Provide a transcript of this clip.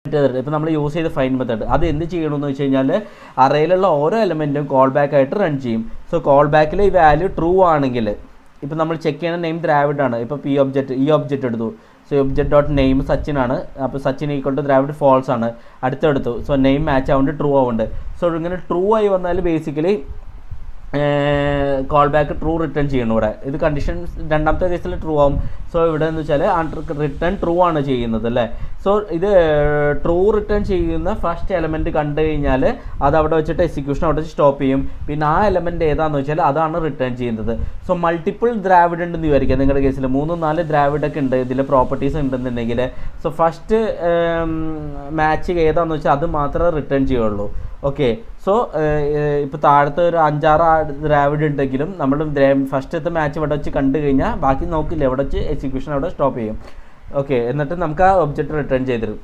ഇപ്പോൾ നമ്മൾ യൂസ് ചെയ്ത ഫൈൻഡ് മെത്തേഡ് അത് എന്ത് ചെയ്യണമെന്ന് വെച്ച് കഴിഞ്ഞാൽ അറേയിലുള്ള ഓരോ എലമെൻറ്റും കോൾ ബാക്ക് ആയിട്ട് റൺ ചെയ്യും. സോ കോൾ ബാക്കിൽ ഈ വാല്യൂ ട്രൂ ആണെങ്കിൽ ഇപ്പോൾ നമ്മൾ ചെക്ക് ചെയ്യുന്ന നെയിം ദ്രാവിഡ് ആണ്. ഇപ്പോൾ ഈ ഒബ്ജക്റ്റ് എടുത്തു. So object dot name Sachin ആണ്. അപ്പോൾ Sachin equal to Dravid false ആണ്. അടുത്തെടുത്തു. സോ നെയിം മാച്ച് ആവുന്നുണ്ട്, ട്രൂ ആവുന്നുണ്ട്. സോ ഇങ്ങനെ ട്രൂ ആയി വന്നാൽ basically call back true return ചെയ്യണം. ഇവിടെ ഇത് കണ്ടീഷൻ രണ്ടാമത്തെ കേസിൽ ട്രൂ ആവും. സോ ഇവിടെ എന്ന് വെച്ചാൽ റിട്ടേൺ ട്രൂ ആണ് ചെയ്യുന്നത് അല്ലേ. സോ ഇത് ട്രൂ റിട്ടേൺ ചെയ്യുന്ന ഫസ്റ്റ് എലമെൻറ്റ് കണ്ടു കഴിഞ്ഞാൽ അത് അവിടെ വെച്ചിട്ട് എക്സിക്യൂഷൻ അവിടെ വെച്ച് സ്റ്റോപ്പ് ചെയ്യും. പിന്നെ ആ എലമെൻറ്റ് ഏതാണെന്ന് വെച്ചാൽ അതാണ് റിട്ടേൺ ചെയ്യുന്നത്. സോ മൾട്ടിപ്പിൾ ദ്രാവിഡ് ഉണ്ടെന്ന് വിചാരിക്കുക നിങ്ങളുടെ കേസിൽ 3-4 ദ്രാവിഡൊക്കെ ഉണ്ട്, ഇതിൽ പ്രോപ്പർട്ടീസ് ഉണ്ടെന്നുണ്ടെങ്കിൽ സോ ഫസ്റ്റ് മാച്ച് ഏതാണെന്ന് വെച്ചാൽ അത് മാത്രമേ റിട്ടേൺ ചെയ്യുള്ളൂ. ഓക്കെ. സോ ഇപ്പോൾ താഴത്തെ ഒരു 5-6 ദ്രാവിഡ് ഉണ്ടെങ്കിലും നമ്മൾ ഫസ്റ്റത്തെ മാച്ച് ഇവിടെ വെച്ച് കണ്ടു കഴിഞ്ഞാൽ ബാക്കി നോക്കില്ല, ഇവിടെ വെച്ച് എക്സിക്യൂഷൻ അവിടെ സ്റ്റോപ്പ് ചെയ്യും. ഓക്കെ. എന്നിട്ട് നമുക്ക് ആ ഒബ്ജക്റ്റ് റിട്ടേൺ ചെയ്തിരും.